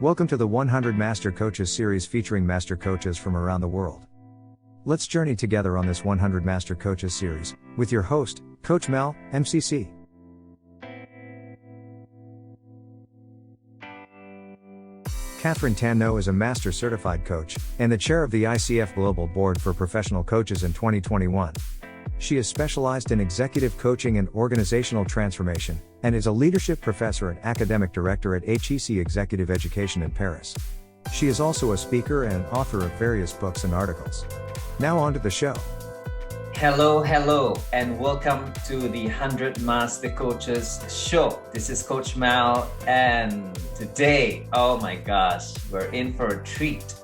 Welcome to the 100 Master Coaches series featuring master coaches from around the world. Let's journey together on this 100 Master Coaches series, with your host, Coach Mel, MCC. Catherine Tanneau is a Master Certified Coach, and the chair of the ICF Global Board for Professional Coaches in 2021. She is specialized in executive coaching and organizational transformation, and is a leadership professor and academic director at HEC Executive Education in Paris. She is also a speaker and author of various books and articles. Now on to the show. Hello, and welcome to the 100 Master Coaches show. This is Coach Mal, and today, oh my gosh, we're in for a treat.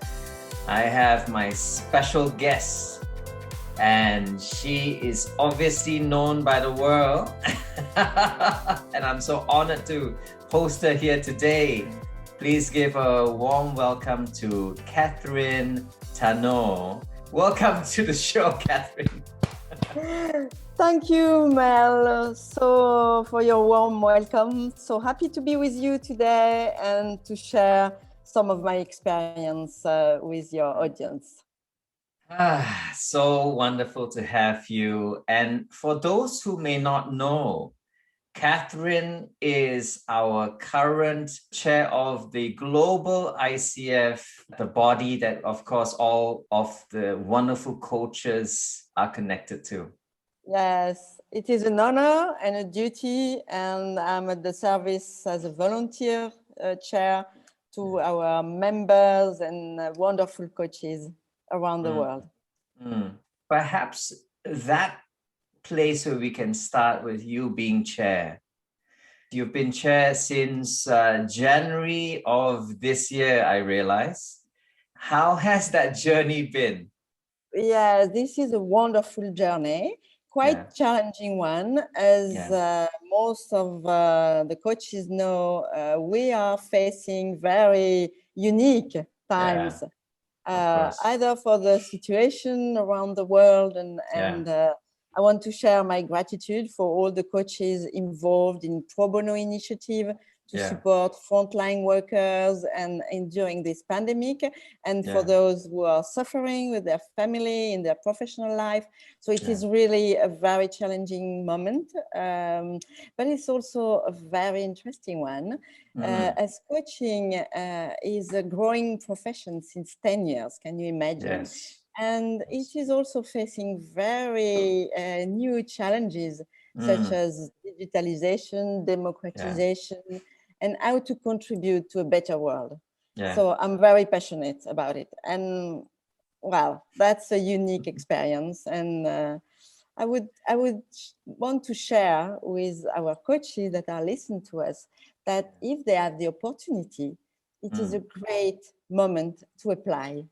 I have my special guest, and she is obviously known by the world. And I'm so honored to host her here today. Please give a warm welcome to Catherine Tanneau. Welcome to the show, Catherine. Thank you, Mel, so for your warm welcome. So happy to be with you today and to share some of my experience with your audience. So wonderful to have you. And for those who may not know, Catherine is our current chair of the global ICF, the body that, of course, all of the wonderful coaches are connected to. Yes, it is an honor and a duty, and I'm at the service as a volunteer chair to our members and wonderful coaches around the world. Perhaps that place where we can start with you being chair. You've been chair since January of this year, I realize. How has that journey been? Yeah, this is a wonderful journey, quite challenging one, as most of the coaches know. We are facing very unique times. Either for the situation around the world and I want to share my gratitude for all the coaches involved in pro bono initiative to support frontline workers and during this pandemic, and for those who are suffering with their family in their professional life. So it is really a very challenging moment, but it's also a very interesting one. As coaching is a growing profession since 10 years, can you imagine? And it is also facing very new challenges, such as digitalization, democratization, and how to contribute to a better world. So I'm very passionate about it. And well, that's a unique experience. And I would want to share with our coaches that are listening to us that if they have the opportunity, it is a great moment to apply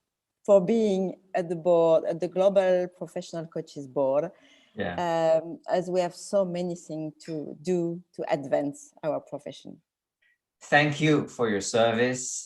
for being at the board, at the Global Professional Coaches Board, as we have so many things to do to advance our profession. Thank you for your service.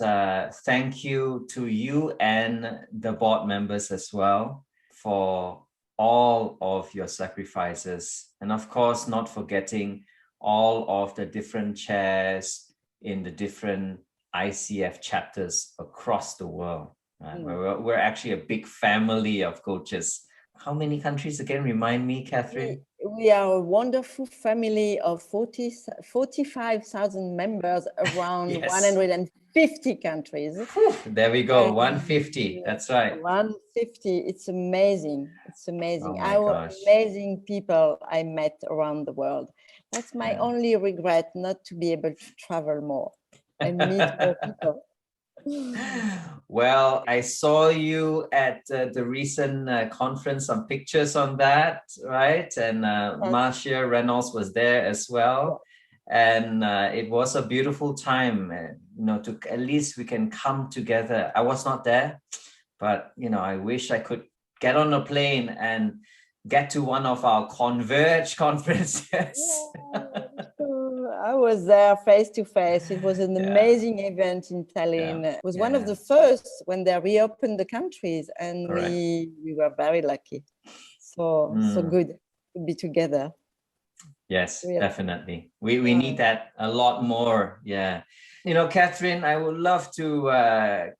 Thank you to you and the board members as well for all of your sacrifices. And of course, not forgetting all of the different chairs in the different ICF chapters across the world. We're actually a big family of coaches. How many countries again? Remind me, Catherine. We are a wonderful family of 45,000 members around 150 countries. There we go, 150. That's right. 150. It's amazing. It's amazing. Oh amazing people I met around the world. That's my only regret, not to be able to travel more and meet more people. Well, I saw you at the recent conference, some pictures on that, right? And Marcia Reynolds was there as well. And it was a beautiful time, to at least we can come together. I was not there, but, I wish I could get on a plane and get to one of our Converge conferences. I was there face to face. It was an amazing event in Tallinn. It was one of the first when they reopened the countries, and we were very lucky. So good to be together. Yes, Really. definitely. We need that a lot more. Yeah. You know, Catherine, I would love to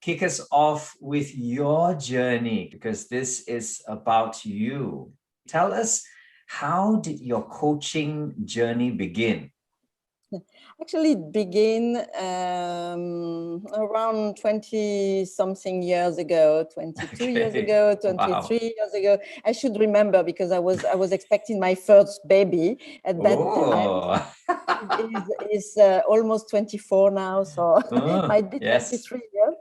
kick us off with your journey, because this is about you. Tell us, how did your coaching journey begin? Actually, it began around 20 something years ago, 22 years Okay. ago, Wow. 23 years ago. I should remember because I was expecting my first baby at that time. Oh. Is almost 24 now, so Oh, might be yes. 23 years.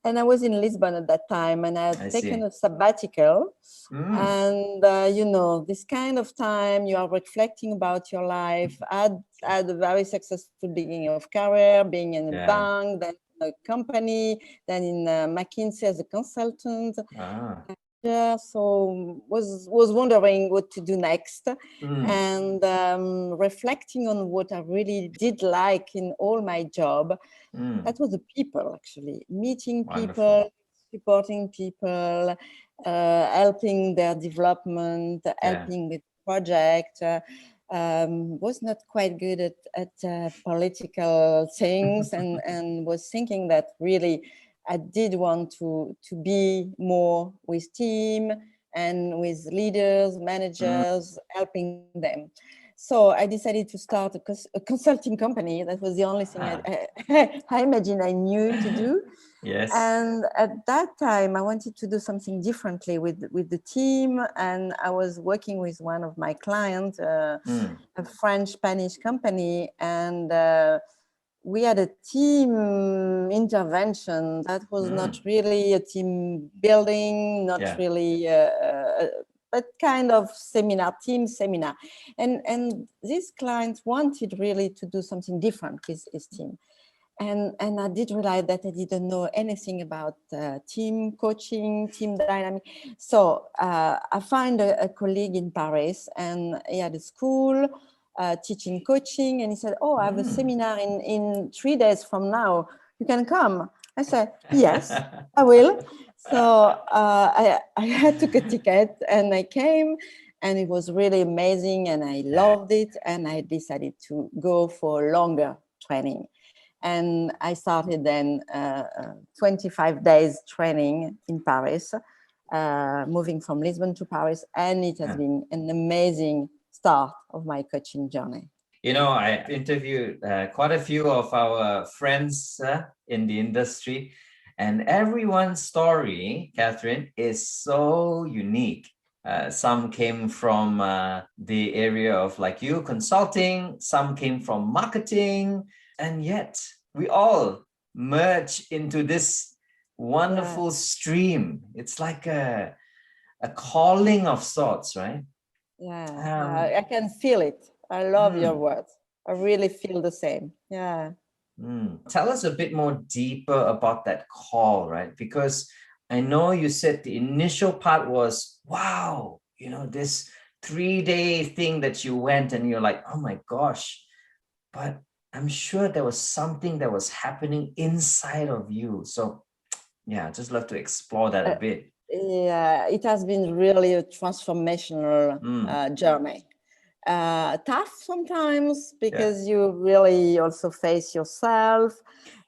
And I was in Lisbon at that time, and I had I taken see. a sabbatical. Mm. And you know, this kind of time you are reflecting about your life. I had a very successful beginning of career, being in a bank, then in a company, then in McKinsey as a consultant. Ah. Yeah, so was wondering what to do next, and reflecting on what I really did like in all my job. That was the people, actually, meeting people, supporting people, helping their development, helping with project. Was not quite good at political things, and was thinking that really I did want to be more with team and with leaders, managers, helping them. So I decided to start a consulting company. That was the only thing I imagine I knew to do. Yes. And at that time, I wanted to do something differently with the team. And I was working with one of my clients, a French-Spanish company, and we had a team intervention that was not really a team building, not really, but kind of team seminar. And this client wanted really to do something different with his team. And I did realize that I didn't know anything about team coaching, team dynamic. So I found a colleague in Paris, and he had a school teaching coaching, and he said, "Oh, I have a seminar in 3 days from now. You can come." I said, "Yes, I will." So I took a ticket and I came, and it was really amazing, and I loved it, and I decided to go for longer training. And I started then 25 days training in Paris, moving from Lisbon to Paris. And it has been an amazing start of my coaching journey. You know, I interviewed quite a few of our friends in the industry, and everyone's story, Catherine, is so unique. Some came from the area of, like you, consulting, some came from marketing, and yet we all merge into this wonderful stream. It's like a calling of sorts, right? Yeah, I can feel it. I love your words. I really feel the same. Yeah. Tell us a bit more deeper about that call, right? Because I know you said the initial part was, wow, you know, this 3-day thing that you went and you're like, oh my gosh, but I'm sure there was something that was happening inside of you. So yeah, I'd just love to explore that a bit. Yeah, it has been really a transformational journey. Tough sometimes because you really also face yourself,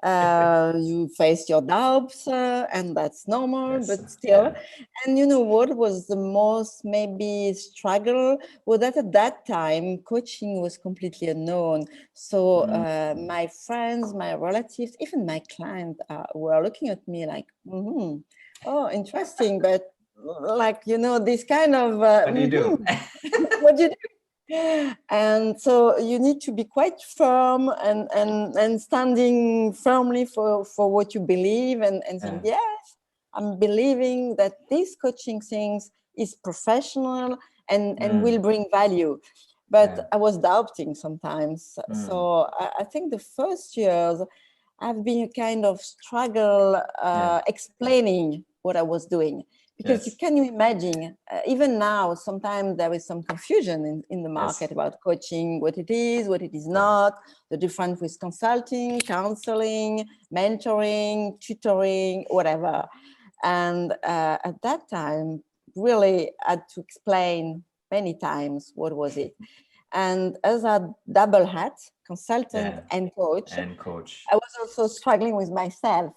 you face your doubts, and that's normal, but still. And you know what was the most maybe struggle? Well, that at that time, coaching was completely unknown. So my friends, my relatives, even my clients were looking at me like, oh, interesting, but like, you know, this kind of, what do you do? What do you do? And so you need to be quite firm and standing firmly for what you believe and saying, yes, I'm believing that this coaching things is professional and will bring value. But I was doubting sometimes. So I think the first years I've been a kind of struggle explaining what I was doing. Because can you imagine, even now, sometimes there is some confusion in the market about coaching, what it is not, the difference with consulting, counseling, mentoring, tutoring, whatever. And at that time, really had to explain many times what was it. And as a double hat, consultant and coach, I was also struggling with myself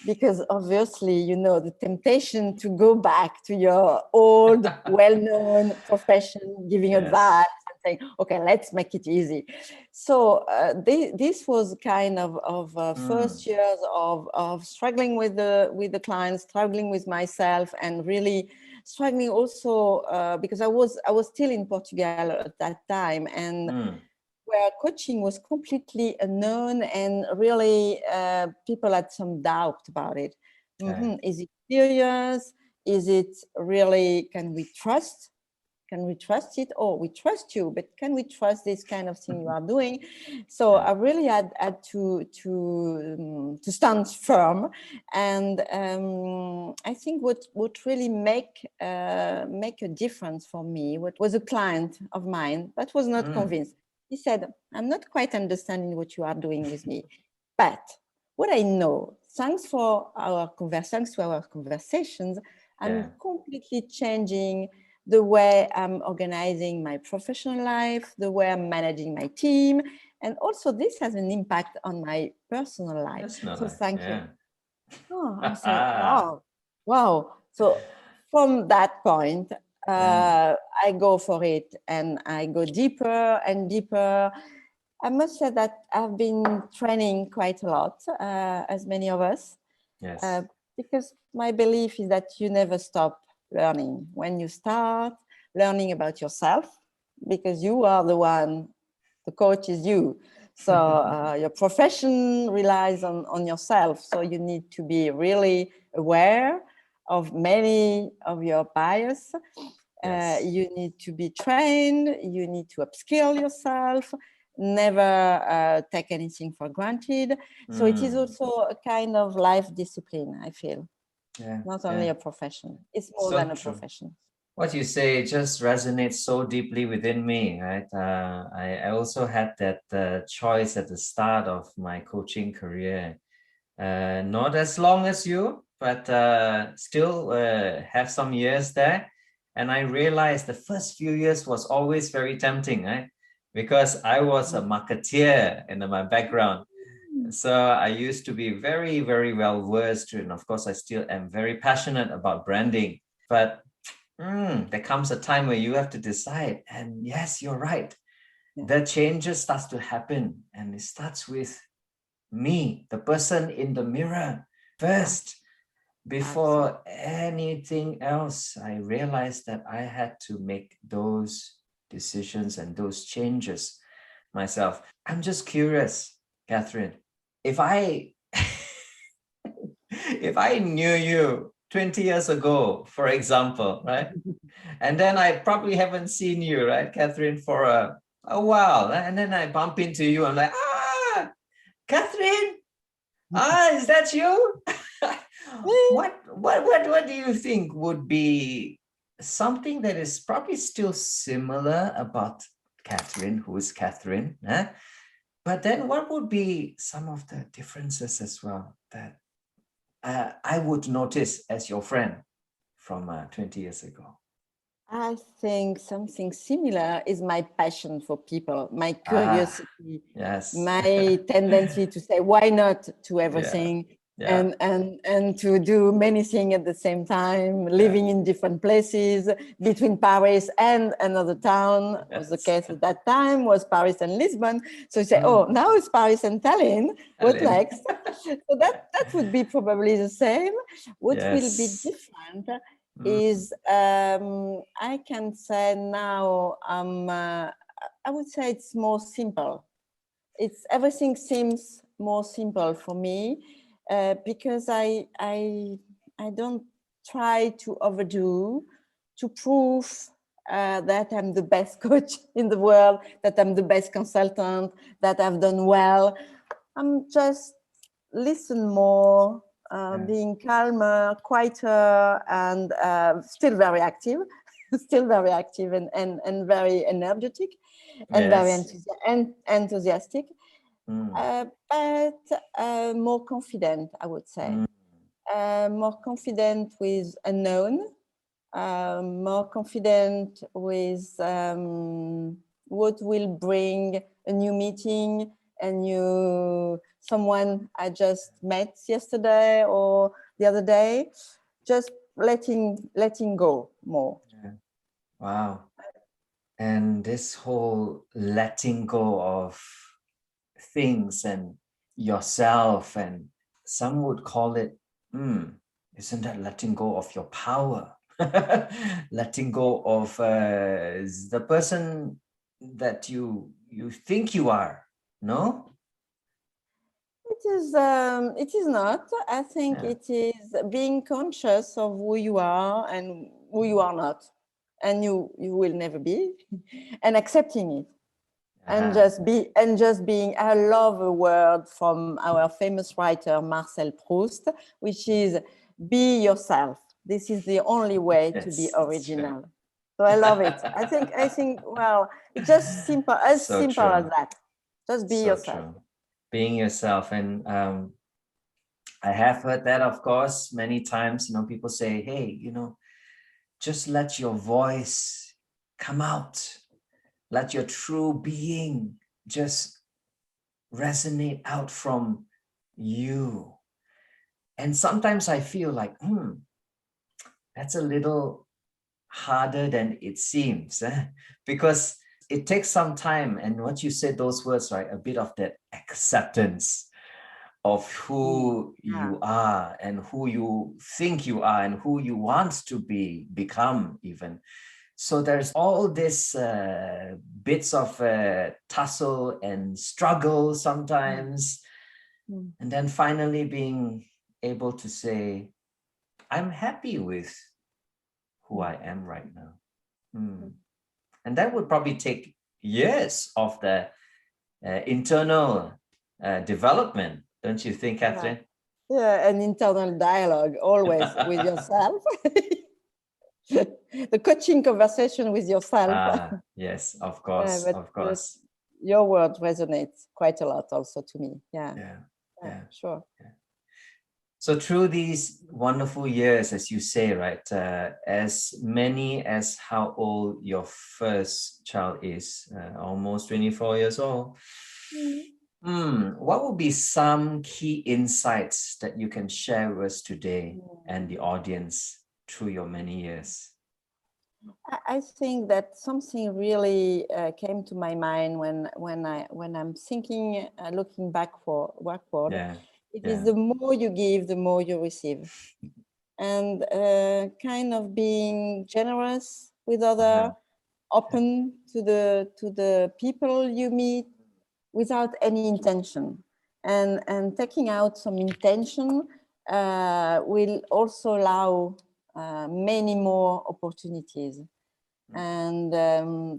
because obviously, you know, the temptation to go back to your old, well-known profession, giving advice and saying, okay, let's make it easy. So this was kind of first years of struggling with the clients, struggling with myself, and really struggling also because I was still in Portugal at that time, and where coaching was completely unknown, and really people had some doubt about it. Is it serious? Is it really, can we trust? Can we trust it? Oh, we trust you, but can we trust this kind of thing you are doing? So I really had to stand firm, and I think what really make a difference for me, what was a client of mine that was not convinced. He said, "I'm not quite understanding what you are doing with me, but what I know, thanks to our conversations, I'm completely changing the way I'm organizing my professional life, the way I'm managing my team. And also this has an impact on my personal life. So thank you." Oh, I said, wow. So from that point, I go for it, and I go deeper and deeper. I must say that I've been training quite a lot, as many of us, because my belief is that you never stop learning. When you start learning about yourself, because you are the one, the coach is you. So your profession relies on yourself. So you need to be really aware of many of your bias. You need to be trained. You need to upskill yourself. Never take anything for granted. So it is also a kind of life discipline, I feel. Not only a profession. It's more than a profession. What you say just resonates so deeply within me, right? I also had that choice at the start of my coaching career. Not as long as you, but still have some years there. And I realized the first few years was always very tempting, right? Because I was a marketeer in my background. So I used to be very, very well versed, and of course, I still am very passionate about branding. But there comes a time where you have to decide. And yes, you're right. The changes starts to happen, and it starts with me, the person in the mirror first. Before anything else, I realized that I had to make those decisions and those changes myself. I'm just curious, Catherine, if I if I knew you 20 years ago, for example, right? And then I probably haven't seen you, right, Catherine, for a while. And then I bump into you. I'm like, Catherine, is that you? What do you think would be something that is probably still similar about Catherine, who is Catherine? But then what would be some of the differences as well that I would notice as your friend from 20 years ago? I think something similar is my passion for people, my curiosity, my tendency to say why not to everything, and to do many things at the same time, living in different places between Paris and another town. Was the case at that time, was Paris and Lisbon. So you say, oh, now it's Paris and Tallinn. What next? So that would be probably the same. What will be different is I can say now I would say it's more simple. Everything seems more simple for me because I don't try to overdo to prove that I'm the best coach in the world, that I'm the best consultant, that I've done well. I'm just listen more, being calmer, quieter, and still very active, and very energetic, and very enthusiastic, but more confident, I would say. More confident with unknown, more confident with what will bring a new meeting, someone I just met yesterday or the other day, just letting go more. Yeah. Wow. And this whole letting go of things and yourself, and some would call it, isn't that letting go of your power? Letting go of the person that you think you are, no? It is not. I think it is being conscious of who you are and who you are not, and you will never be, and accepting it, and just being. I love a word from our famous writer Marcel Proust, which is be yourself. This is the only way to be original. So I love it. I think. Well, it's just simple, as simple as that. Just be yourself. True. Being yourself. And I have heard that, of course, many times. People say, hey, just let your voice come out. Let your true being just resonate out from you. And sometimes I feel like, that's a little harder than it seems, because it takes some time. And what you said, those words, right? A bit of that acceptance of who you are and who you think you are and who you want to become even. So there's all this bits of tussle and struggle sometimes. And then finally being able to say, I'm happy with who I am right now. And that would probably take years of the internal development, don't you think, Catherine? Yeah, an internal dialogue always with yourself. The coaching conversation with yourself. Yes, of course, of course. Your word resonates quite a lot also to me. Yeah, sure. Yeah. So through these wonderful years, as you say, right, as many as how old your first child is, almost 24 years old, what would be some key insights that you can share with us today and the audience through your many years? I think that something really came to my mind when I'm thinking, looking backward. It is the more you give, the more you receive, and kind of being generous with others, open to the people you meet without any intention, and taking out some intention will also allow many more opportunities. And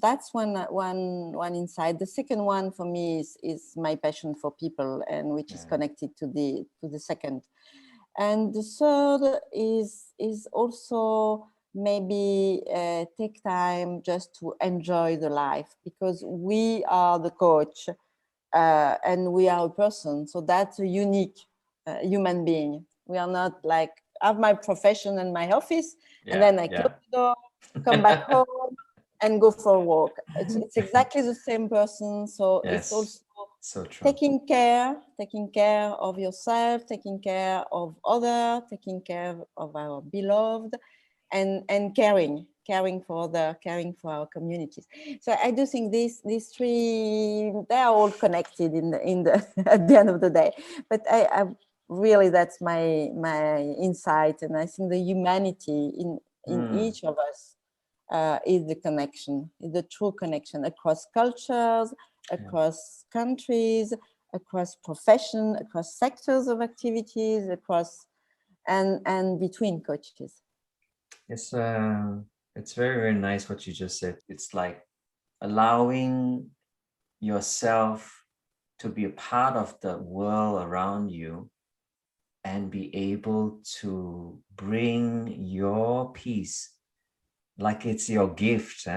that's one insight. The second one for me is my passion for people, and which is connected to the second. And the third is also maybe take time just to enjoy the life, because we are the coach and we are a person, so that's a unique human being. We are not like I have my profession and my office, and then I close the door, come back home, and go for a walk. It's exactly the same person. So it's also taking care of yourself, taking care of others, taking care of our beloved, and caring for others, caring for our communities. So I do think these three, they are all connected in the at the end of the day. But I really, that's my insight, and I think the humanity in each of us is the connection, is the true connection across cultures, across countries, across profession, across sectors of activities, across and between coaches. It's very, very nice what you just said. It's like allowing yourself to be a part of the world around you and be able to bring your peace, like it's your gift,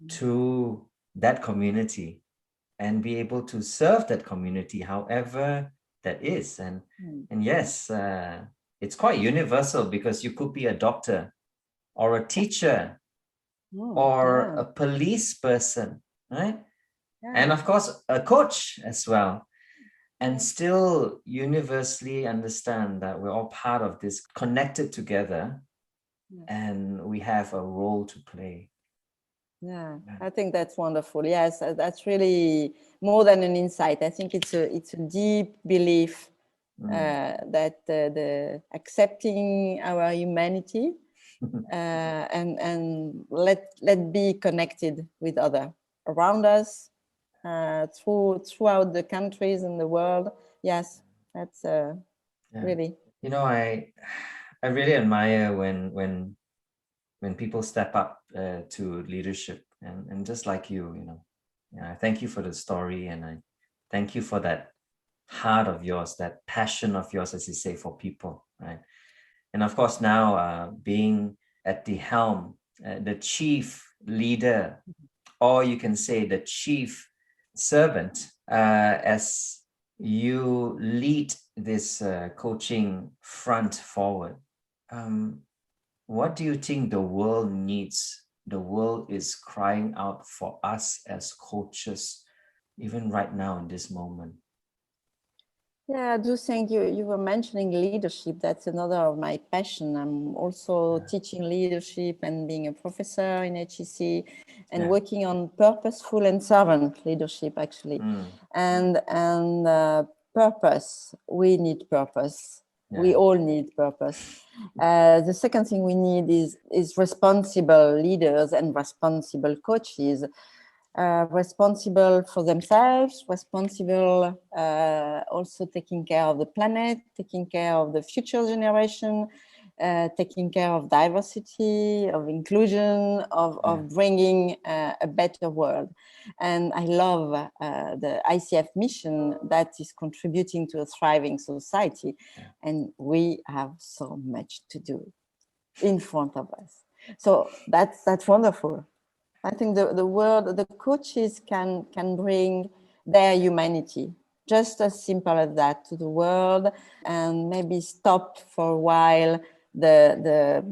to that community, and be able to serve that community however that is. And yes, it's quite universal, because you could be a doctor or a teacher or a police person, right? Yeah. And of course, a coach as well. And still universally understand that we're all part of this, connected together, and we have a role to play. Yeah, I think that's wonderful. Yes, that's really more than an insight. I think it's a deep belief that the accepting our humanity and let be connected with other around us throughout the countries and the world. Yes, that's really. You know, I really admire when people step up to leadership, and just like you know, I thank you for the story, and I thank you for that heart of yours, that passion of yours, as you say, for people, right? And of course, now being at the helm, the chief leader, or you can say the chief servant, as you lead this coaching front forward. What do you think the world needs? The world is crying out for us as coaches, even right now in this moment. Yeah, I do think you were mentioning leadership. That's another of my passion. I'm also teaching leadership and being a professor in HEC and working on purposeful and servant leadership, actually. And purpose, we need purpose. We all need purpose. The second thing we need is responsible leaders and responsible coaches. Responsible for themselves, responsible also taking care of the planet, taking care of the future generation, taking care of diversity, of inclusion, of bringing a better world. And I love the ICF mission that is contributing to a thriving society. And we have so much to do in front of us. So that's wonderful. I think the coaches can bring their humanity, just as simple as that, to the world, and maybe stop for a while the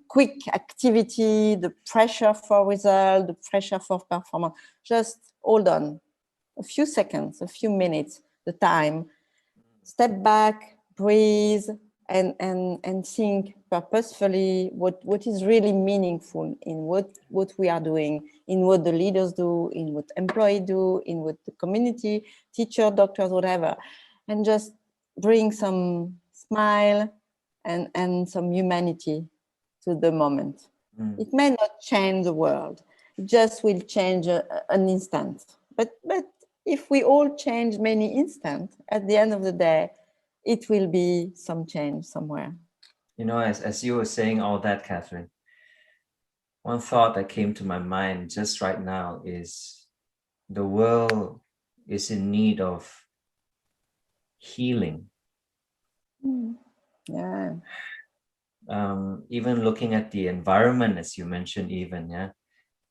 quick activity, the pressure for result, the pressure for performance. Just hold on a few seconds, a few minutes, the time, step back, breathe, and think purposefully what is really meaningful in what we are doing, in what the leaders do, in what employees do, in what the community, teacher, doctors, whatever, and just bring some smile and some humanity to the moment. It may not change the world, it just will change an instant. But if we all change many instants, at the end of the day, it will be some change somewhere. You know, as you were saying all that, Catherine, one thought that came to my mind just right now is the world is in need of healing. Yeah. Even looking at the environment, as you mentioned,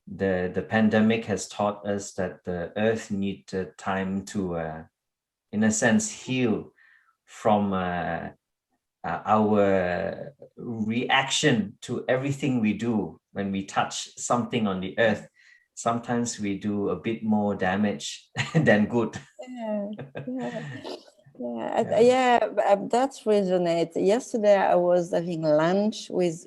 the pandemic has taught us that the earth needs time to, in a sense, heal from our reaction to everything we do. When we touch something on the earth, sometimes we do a bit more damage than good. That resonates. Yesterday, I was having lunch with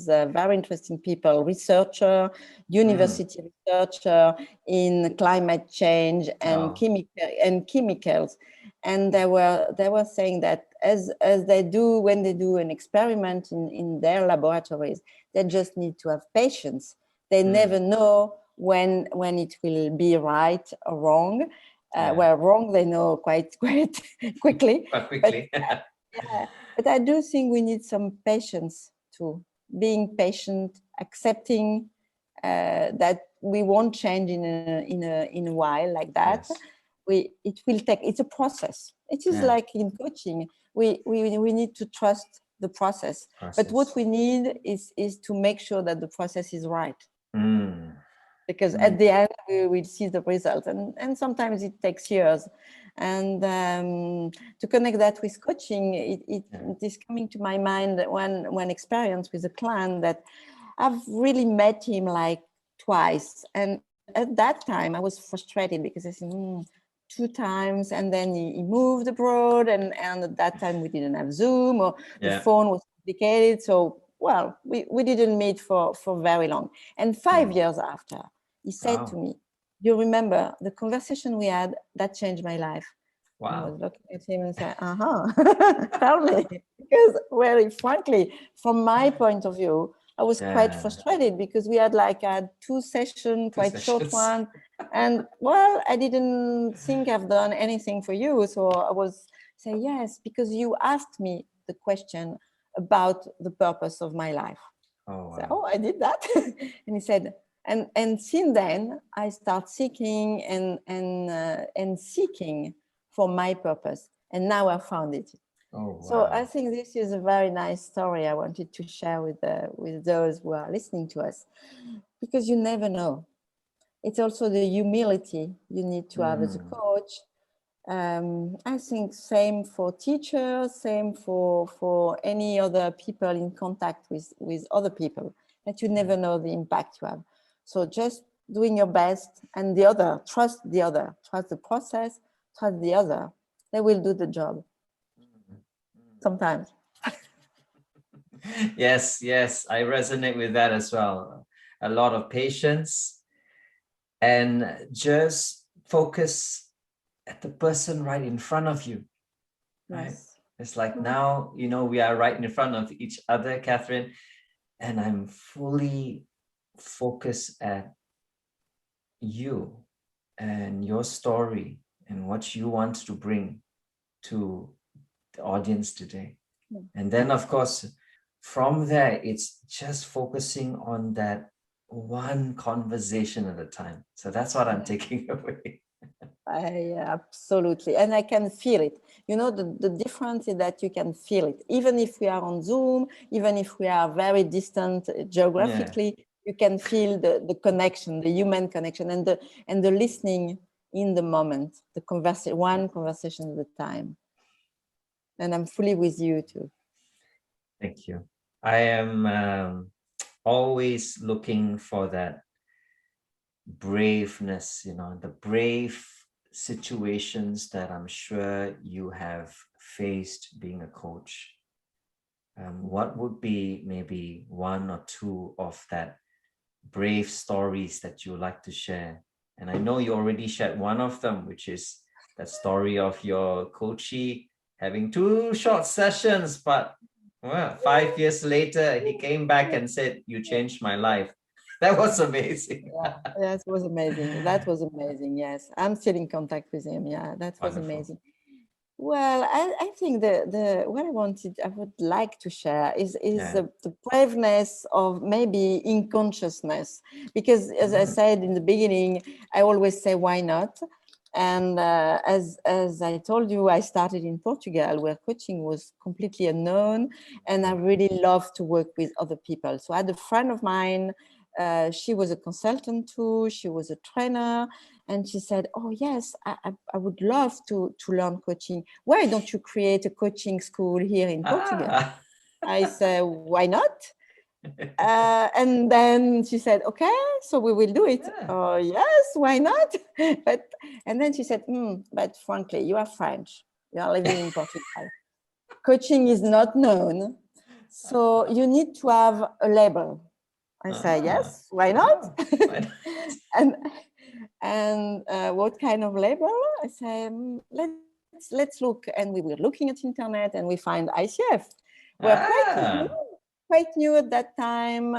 very interesting people, researcher, university researcher in climate change and chemicals, and they were saying that as they do when they do an experiment in their laboratories, they just need to have patience. They never know when it will be right or wrong. Where wrong, they know quite quickly. But I do think we need some patience too. Being patient, accepting that we won't change in a while like that. It will take. It's a process. It is like in coaching. We need to trust the process. But what we need is to make sure that the process is right. Because at the end we will see the result, and sometimes it takes years. And to connect that with coaching, it is coming to my mind one experience with a client that I've really met him like twice, and at that time, I was frustrated because I said, 2 times, and then he moved abroad, and at that time we didn't have Zoom, or the phone was complicated. So, well, we didn't meet for very long. And 5 years after, he said to me, you remember the conversation we had that changed my life? Wow. I was looking at him and said, tell me. Because very frankly, from my point of view, I was quite frustrated because we had like a 2 sessions, quite short one. And well, I didn't think I've done anything for you. So I was saying, yes, because you asked me the question about the purpose of my life. Oh, wow. So, I did that. And he said, and since then I start seeking and seeking for my purpose. And now I found it. Oh, wow. So I think this is a very nice story I wanted to share with those who are listening to us, because you never know. It's also the humility you need to have as a coach. I think same for teachers, same for any other people in contact with other people, that you never know the impact you have. So just doing your best, and trust the process, trust the other. They will do the job. Sometimes. Yes, I resonate with that as well. A lot of patience, and just focus at the person right in front of you. Right? Yes. It's like now, we are right in front of each other, Catherine, and I'm fully focused at you and your story and what you want to bring to the audience today. And then, of course, from there, it's just focusing on that one conversation at a time. So that's what I'm taking away. Absolutely. And I can feel it. The difference is that you can feel it. Even if we are on Zoom, even if we are very distant geographically, you can feel the connection, the human connection, and the listening in the moment, one conversation at a time. And I'm fully with you too. Thank you. I am always looking for that braveness, the brave situations that I'm sure you have faced being a coach. What would be maybe 1 or 2 of that brave stories that you like to share? And I know you already shared one of them, which is that story of your coachee having 2 short sessions, but 5 years later, he came back and said, you changed my life. That was amazing. That was amazing. Yes, I'm still in contact with him. Yeah, that was wonderful. Amazing. Well, I think what I would like to share is the braveness of maybe in consciousness, because as I said in the beginning, I always say, why not? And as I told you, I started in Portugal, where coaching was completely unknown, and I really love to work with other people. So I had a friend of mine. She was a consultant too. She was a trainer, and she said, "Oh yes, I would love to learn coaching. Why don't you create a coaching school here in Portugal?" I said, "Why not?" And then she said, "Okay, so we will do it." Oh yes, why not? And then she said, "But frankly, you are French. You are living in Portugal. Coaching is not known, so you need to have a label." I say, yes, why not? and what kind of label? I say, let's look. And we were looking at internet, and we find ICF. We're quite new at that time.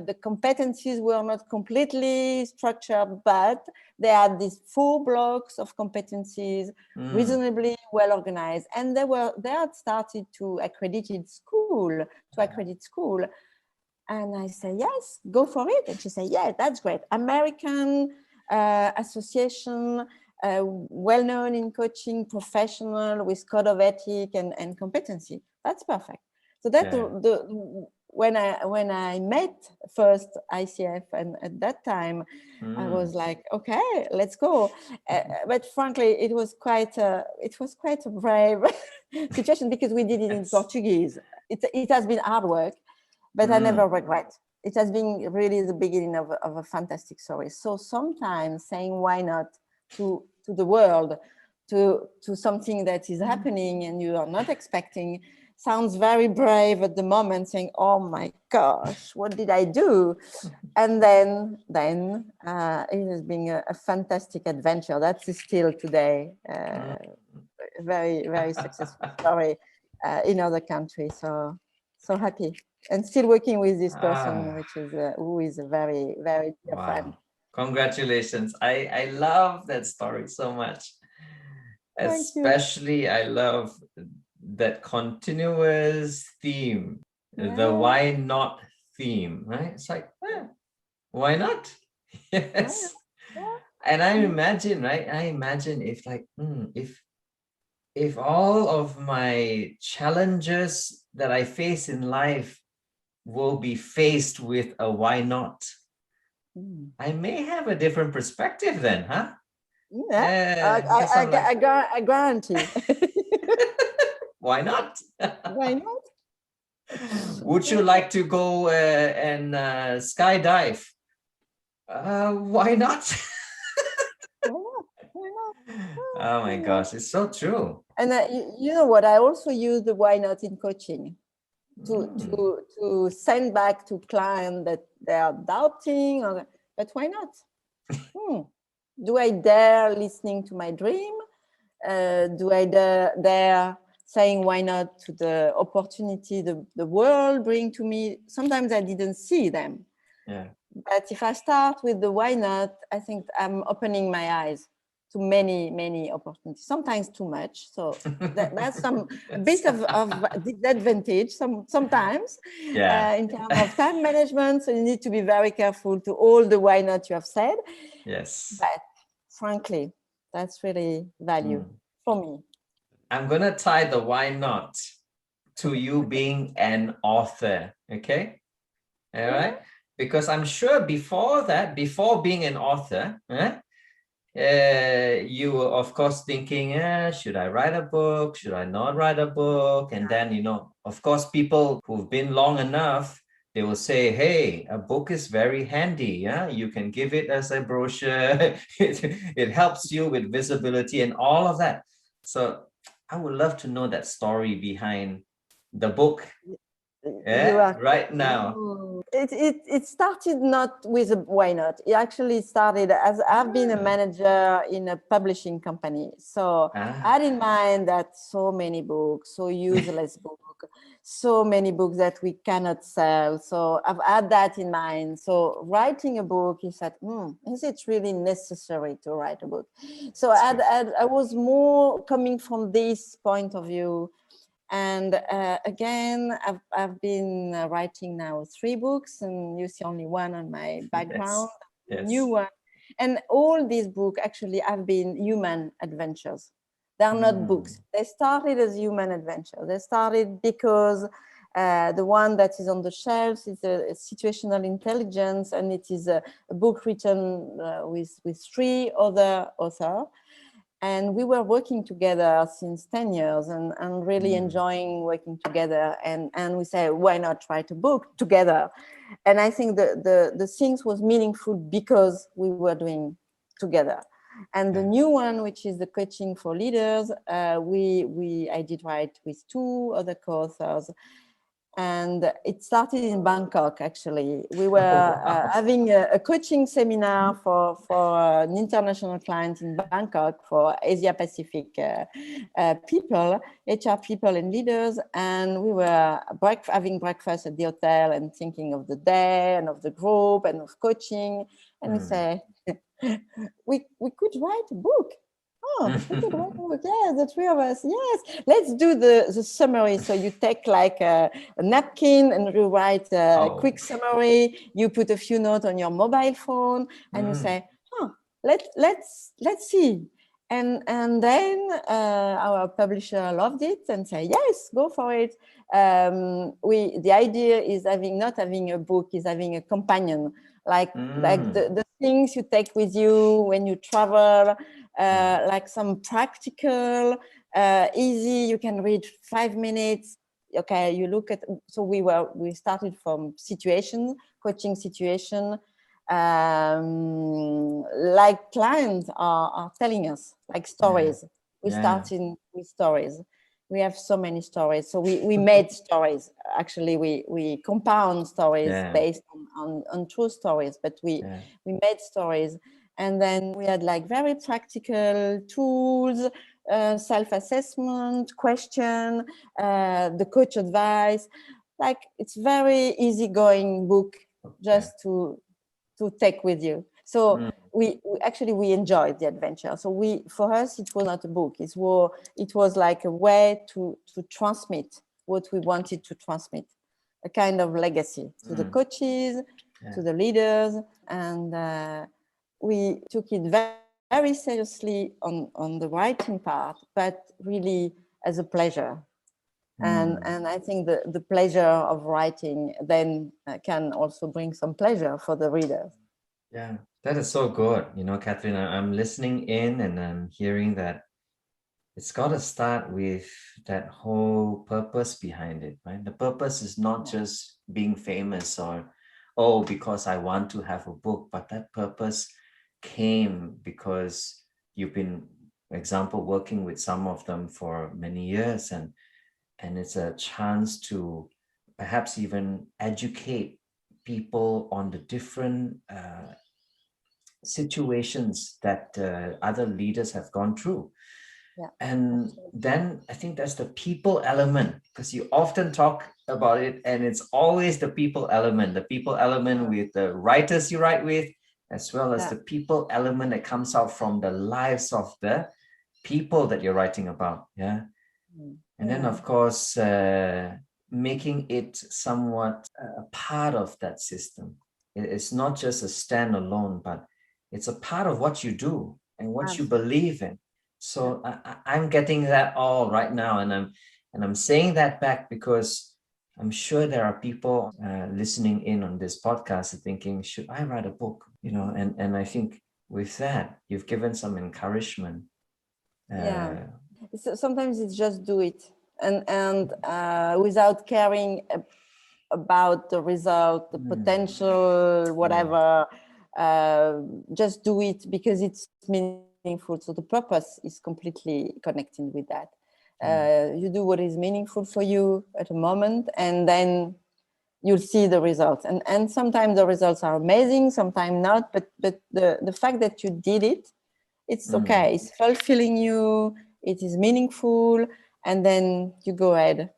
The competencies were not completely structured, but they had these 4 blocks of competencies, reasonably well organized. And they had started to accredit school. And I say, yes, go for it. And she said, yeah, that's great. American association, well-known in coaching, professional with code of ethic and competency. That's perfect. So that when I met first ICF, and at that time, I was like, okay, let's go. But frankly, it was quite a brave situation, because we did it in Portuguese. It has been hard work. But I never regret. it has been really the beginning of a fantastic story. So sometimes saying why not to the world, to something that is happening and you are not expecting, sounds very brave at the moment, saying, oh my gosh, what did I do? And then it has been a fantastic adventure. That's still today very, very successful story in other countries. So happy. And still working with this person, which is who is a very, very dear friend. Congratulations. I love that story so much. Especially, I love that continuous theme, the why not theme, right? It's like, why not? Yes. And I imagine, right? I imagine if like, if all of my challenges that I face in life will be faced with a why not, I may have a different perspective then, huh? Yeah, I guarantee. Why not? Why not? Would you like to go and skydive? Why not? Why not? Oh my gosh, it's so true. And you know what? I also use the why not in coaching to send back to clients that they are doubting, but why not? Do I dare listening to my dream? Do I dare saying why not to the opportunity the world bring to me? Sometimes I didn't see them. Yeah. But if I start with the why not, I think I'm opening my eyes to many, many opportunities, sometimes too much. So that's a bit of disadvantage sometimes in terms of time management. So you need to be very careful to all the why not you have said. Yes. But frankly, that's really value for me. I'm going to tie the why not to you being an author. Okay. All right. Because I'm sure before being an author, you were of course thinking, should I write a book? Should I not write a book? And then, you know, of course, people who've been long enough, they will say, hey, a book is very handy. Yeah, you can give it as a brochure. It helps you with visibility and all of that. So I would love to know that story behind the book. Right now. It started not with a why not. It actually started as I've been a manager in a publishing company. So I had in mind that so many books, so useless books, so many books that we cannot sell. So I've had that in mind. So writing a book, he said, is it really necessary to write a book? So I was more coming from this point of view. And again, I've been writing now 3 books, and you see only one on my background, new one. And all these books actually have been human adventures. They're not books. They started as human adventures. They started because the one that is on the shelves is a situational intelligence, and it is a book written with 3 other authors. And we were working together since 10 years and really enjoying working together. And we said, why not write a book together? And I think the things was meaningful because we were doing together. And the new one, which is the coaching for leaders, I did write with 2 other co-authors. And it started in Bangkok, actually. We were having a coaching seminar for an international client in Bangkok for Asia Pacific people, HR people and leaders. And we were having breakfast at the hotel and thinking of the day and of the group and of coaching. And we say, we could write a book. We could write a book. Yes, the 3 of us. Yes, let's do the summary. So you take like a napkin and you write a quick summary. You put a few notes on your mobile phone, and you say, let's see. And then our publisher loved it and said, yes, go for it. The idea is not having a book, is having a companion, like the things you take with you when you travel. Like some practical, easy, you can read 5 minutes, okay, you look at, so we started from coaching situation, like clients are telling us, like stories. We start with stories. We have so many stories. So we made stories. Actually, we compound stories based on true stories, but we made stories. And then we had like very practical tools, self-assessment, question, the coach advice. Like, it's very easygoing book just to take with you. So we actually enjoyed the adventure. So for us, it was not a book. It was like a way to transmit what we wanted to transmit, a kind of legacy to the coaches, to the leaders, and we took it very seriously on the writing part, but really as a pleasure. And I think the pleasure of writing then can also bring some pleasure for the readers. Yeah, that is so good. You know, Catherine, I'm listening in and I'm hearing that it's got to start with that whole purpose behind it, right? The purpose is not just being famous or, oh, because I want to have a book, but that purpose came because you've been, for example, working with some of them for many years, and it's a chance to perhaps even educate people on the different situations that other leaders have gone through. Yeah, and absolutely. Then I think that's the people element, because you often talk about it and it's always the people element with the writers you write with, as well as the people element that comes out from the lives of the people that you're writing about. And then, of course, making it somewhat a part of that system. It's not just a standalone, but it's a part of what you do and what you believe in. So I'm getting that all right now, and I'm saying that back because I'm sure there are people listening in on this podcast thinking, should I write a book? You know, and I think with that you've given some encouragement. So sometimes it's just do it, and without caring about the result, the potential, whatever. Just do it because it's meaningful. So the purpose is completely connecting with that. You do what is meaningful for you at a moment, and then you'll see the results. And sometimes the results are amazing, sometimes not. But the fact that you did it, it's okay. It's fulfilling you. It is meaningful, and then you go ahead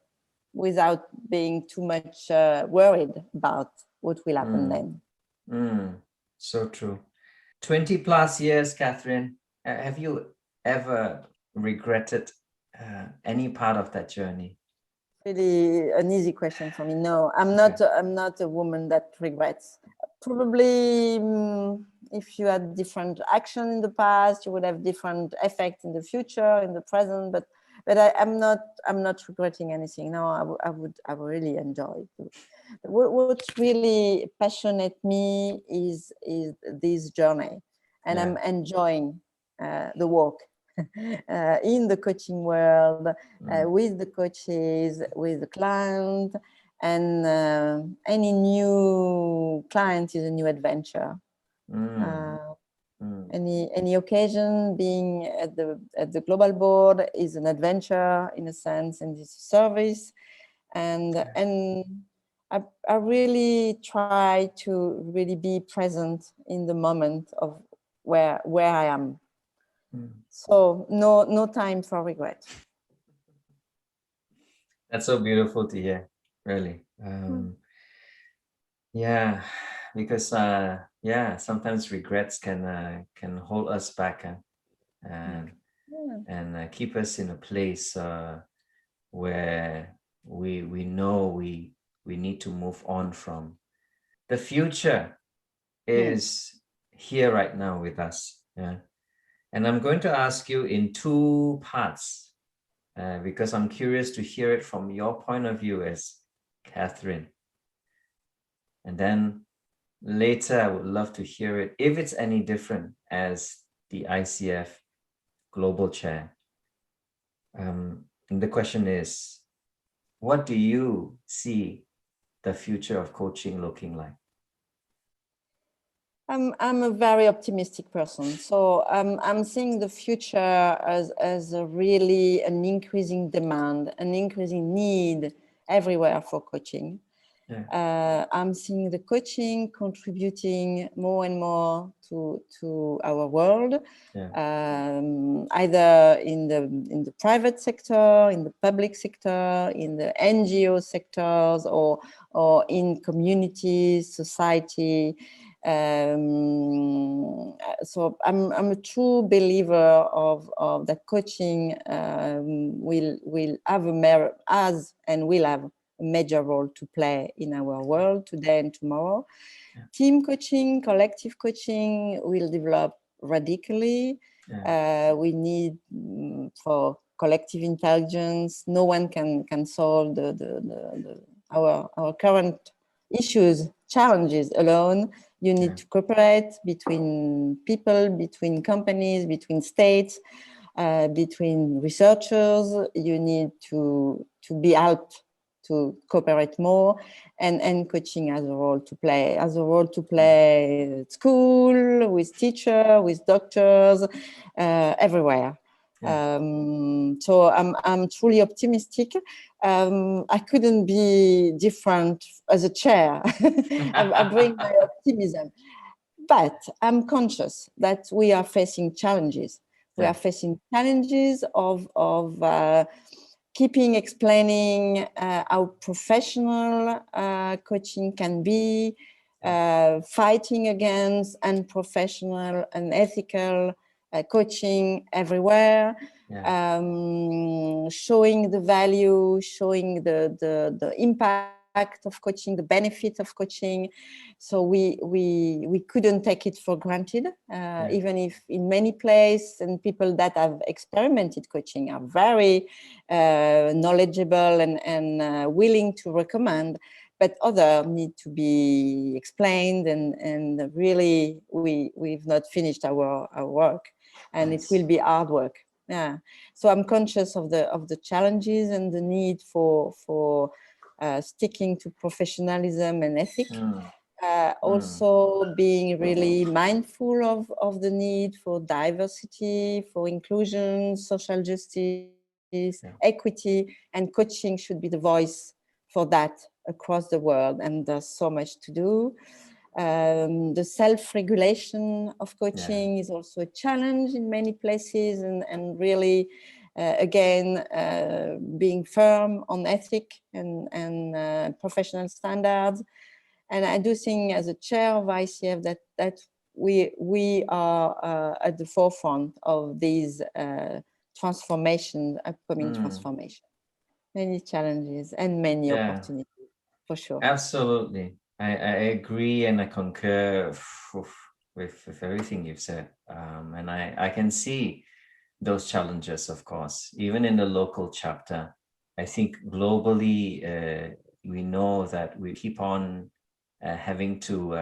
without being too much worried about what will happen then. So true. 20 plus years, Catherine. Have you ever regretted any part of that journey? Really an easy question for me. No, I'm not. I'm not a woman that regrets. Probably, if you had different action in the past, you would have different effect in the future, in the present. But I'm not regretting anything. No, I would really enjoy it. What really passionate me is this journey, and I'm enjoying the work in the coaching world, with the coaches, with the client, and any new client is a new adventure. Any occasion being at the global board is an adventure in a sense, and it's a service, and I really try to really be present in the moment of where I am. So no time for regret. That's so beautiful to hear, really. Yeah, because sometimes regrets can hold us back and keep us in a place where we know we need to move on from. The future is here right now with us. And I'm going to ask you in two parts because I'm curious to hear it from your point of view as Catherine. And then later, I would love to hear it, if it's any different, as the ICF Global Chair. And the question is, what do you see the future of coaching looking like? I'm a very optimistic person, so I'm seeing the future as a really an increasing demand, an increasing need everywhere for coaching. Yeah. I'm seeing the coaching contributing more and more to our world, yeah. Either in the private sector, in the public sector, in the NGO sectors, or in communities, society. So I'm a true believer of that coaching will have will have a major role to play in our world today and tomorrow. Yeah. Team coaching, collective coaching will develop radically. Yeah. We need for collective intelligence. No one can solve our current issues, challenges alone. You need to cooperate between people, between companies, between states, between researchers. You need to be helped to cooperate more, and coaching has a role to play. Has a role to play at school, with teachers, with doctors, everywhere. Yeah. So I'm truly optimistic. I couldn't be different as a chair. I bring my optimism, but I'm conscious that we are facing challenges. We are facing challenges of keeping explaining how professional coaching can be, fighting against unprofessional, unethical coaching everywhere, showing the value, showing the impact of coaching, the benefit of coaching. So we couldn't take it for granted, even if in many places and people that have experimented coaching are very knowledgeable and willing to recommend, but others need to be explained, and really we've not finished our work, and it will be hard work. Yeah. So I'm conscious of the challenges and the need for sticking to professionalism and ethics. Also being really mindful of the need for diversity, for inclusion, social justice, equity, and coaching should be the voice for that across the world. And there's so much to do. The self-regulation of coaching is also a challenge in many places, and really, again, being firm on ethic and professional standards. And I do think, as a chair of ICF, that we are at the forefront of these upcoming transformation. Many challenges and many opportunities, for sure. Absolutely. I agree and I concur with everything you've said. And I can see those challenges, of course, even in the local chapter. I think globally, we know that we keep on having to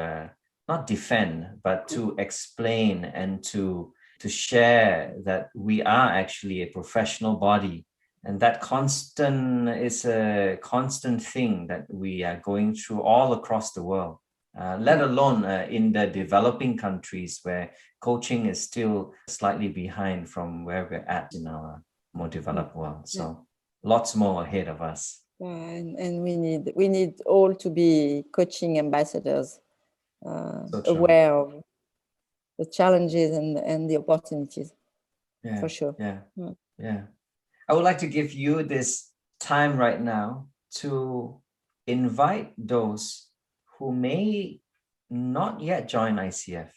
not defend, but to explain and to share that we are actually a professional body. And that is a constant thing that we are going through all across the world, let alone in the developing countries where coaching is still slightly behind from where we're at in our more developed world. So lots more ahead of us. And we need all to be coaching ambassadors, aware of the challenges and the opportunities. For sure. Yeah. I would like to give you this time right now to invite those who may not yet join ICF.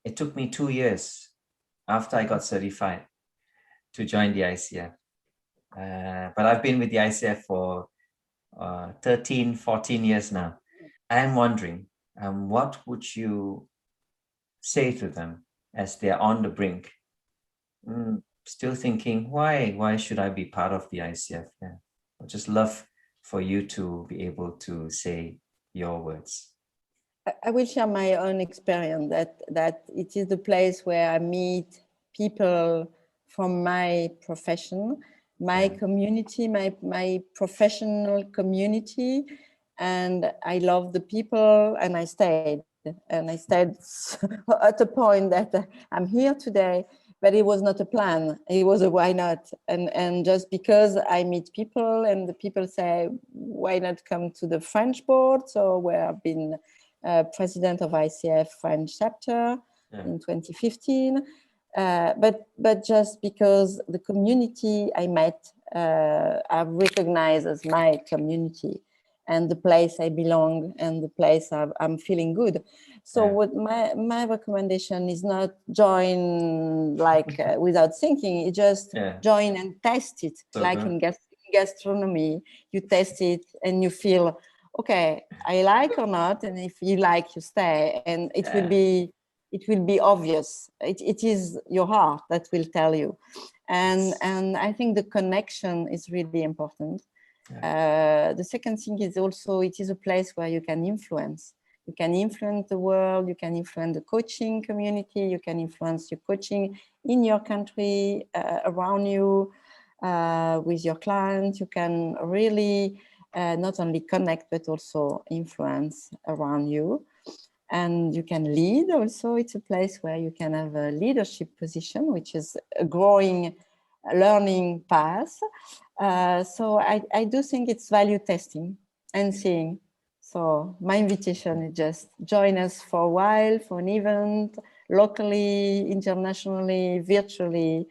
It took me 2 years after I got certified to join the ICF. But I've been with the ICF for 13, 14 years now. I'm wondering, what would you say to them as they're on the brink? Still thinking, why should I be part of the ICF? I'd just love for you to be able to say your words. I will share my own experience that it is the place where I meet people from my profession my community, my professional community, and I love the people, and I stayed. And I stayed at a point that I'm here today, but it was not a plan. It was a why not? And just because I meet people and the people say, why not come to the French board? So where I've been president of ICF French chapter in 2015. But just because the community I met, I've recognized as my community, and the place I belong, and the place I'm feeling good. So what my recommendation is not join like without thinking. It's just join and test it. So like in gastronomy, you test it and you feel, okay, I like or not, and if you like, you stay, and it will be obvious. It is your heart that will tell you, and I think the connection is really important. The second thing is also it is a place where you can influence. You can influence the world. You can influence the coaching community. You can influence your coaching in your country, around you, with your clients. You can really not only connect but also influence around you. And you can lead also. It's a place where you can have a leadership position, which is a growing learning path. So I do think it's value testing and seeing. So my invitation is just join us for a while, for an event, locally, internationally, virtually,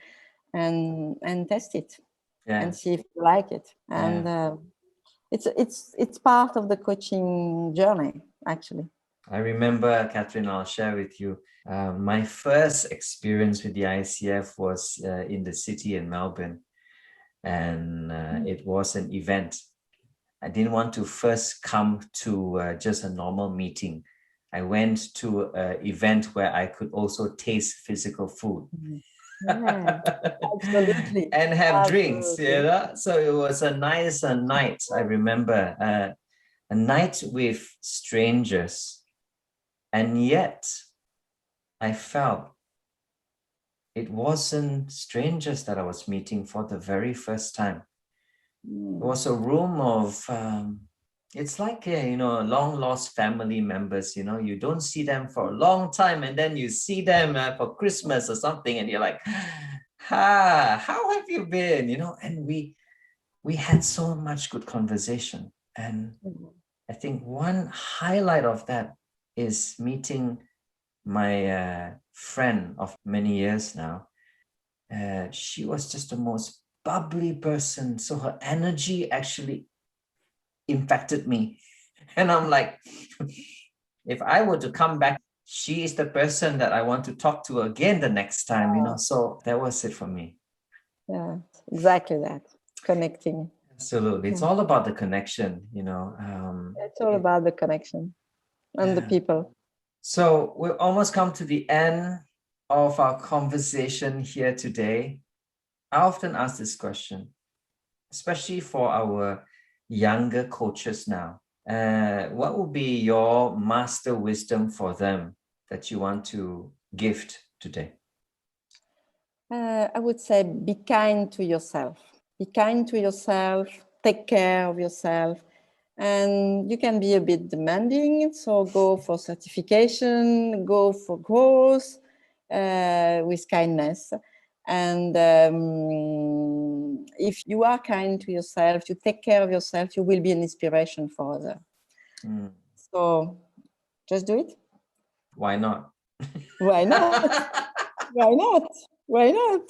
and test it and see if you like it. And it's part of the coaching journey, actually. I remember, Catherine, I'll share with you, my first experience with the ICF was in the city in Melbourne, and it was an event. I didn't want to first come to just a normal meeting. I went to an event where I could also taste physical food. Absolutely. And have drinks, you know. So it was a nice night. I remember a night with strangers. And yet, I felt it wasn't strangers that I was meeting for the very first time. It was a room of, it's like, long lost family members, you don't see them for a long time, and then you see them for Christmas or something, and you're like, how have you been? And we had so much good conversation. And I think one highlight of that is meeting my friend of many years now. She was just the most bubbly person. So her energy actually impacted me. And I'm like, if I were to come back, she is the person that I want to talk to again the next time, So that was it for me. Yeah, exactly that. Connecting. Absolutely. It's all about the connection, It's all about the connection and the people. So we've almost come to the end of our conversation here today. I often ask this question, especially for our younger coaches now. What would be your master wisdom for them that you want to gift today? I would say be kind to yourself. Be kind to yourself. Take care of yourself. And you can be a bit demanding, so go for certification, go for growth with kindness. And if you are kind to yourself, you take care of yourself, you will be an inspiration for others. So just do it. Why not? Why not? Why not? Why not?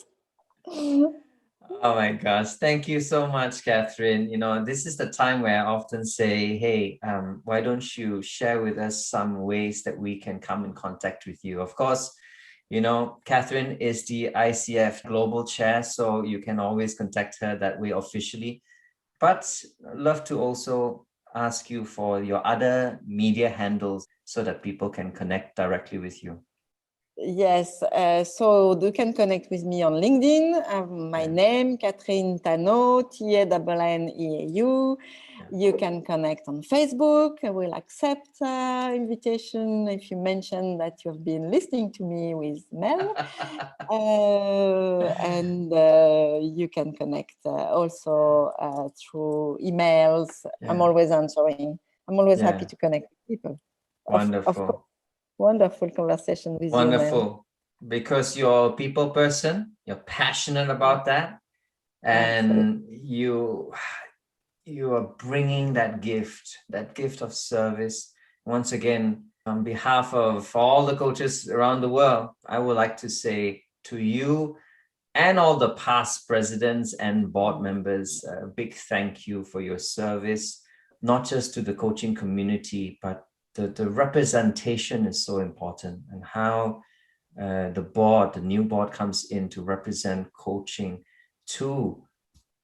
Oh my gosh. Thank you so much, Catherine. This is the time where I often say, hey, why don't you share with us some ways that we can come in contact with you? Of course, Catherine is the ICF Global Chair, so you can always contact her that way officially. But I'd love to also ask you for your other media handles so that people can connect directly with you. Yes, so you can connect with me on LinkedIn. I have my name, Catherine Tanneau, Tanneau. You can connect on Facebook. I will accept invitation if you mention that you've been listening to me with Mel. And you can connect also through emails. I'm always answering. I'm always happy to connect with people. Wonderful. Of course. Wonderful conversation with you, Mel. Wonderful. Because you're a people person, you're passionate about that, and you are bringing that gift of service. Once again, on behalf of all the coaches around the world, I would like to say to you and all the past presidents and board members, a big thank you for your service, not just to the coaching community, but the representation is so important, and how the new board comes in to represent coaching to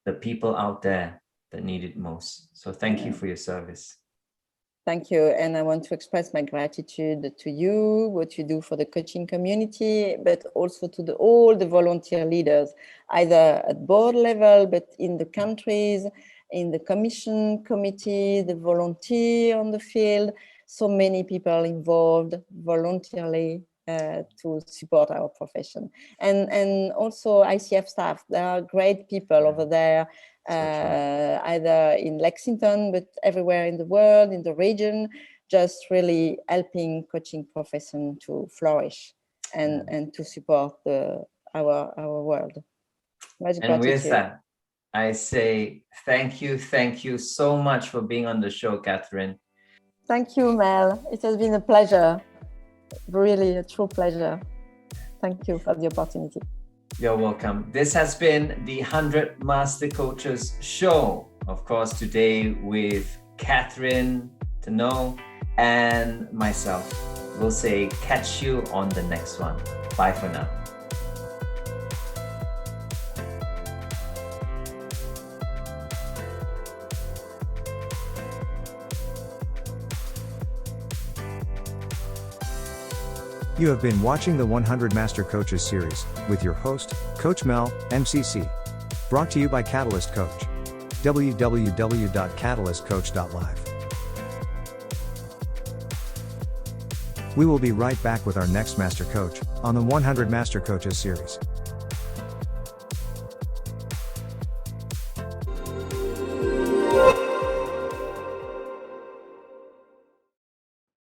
the people out there that need it most. So thank you for your service. Thank you. And I want to express my gratitude to you, what you do for the coaching community, but also to all the volunteer leaders, either at board level, but in the countries, in the commission committee, the volunteer on the field, so many people involved voluntarily to support our profession. And also ICF staff, there are great people over there, either in Lexington, but everywhere in the world, in the region, just really helping coaching profession to flourish and to support our world. And with that, I say thank you so much for being on the show, Catherine. Thank you, Mel. It has been a pleasure, really a true pleasure. Thank you for the opportunity. You're welcome. This has been the 100 Master Coaches Show. Of course, today with Catherine Tanneau and myself. We'll say catch you on the next one. Bye for now. You have been watching the 100 Master Coaches series with your host, Coach Mel, MCC. Brought to you by Catalyst Coach. www.catalystcoach.live. We will be right back with our next Master Coach on the 100 Master Coaches series.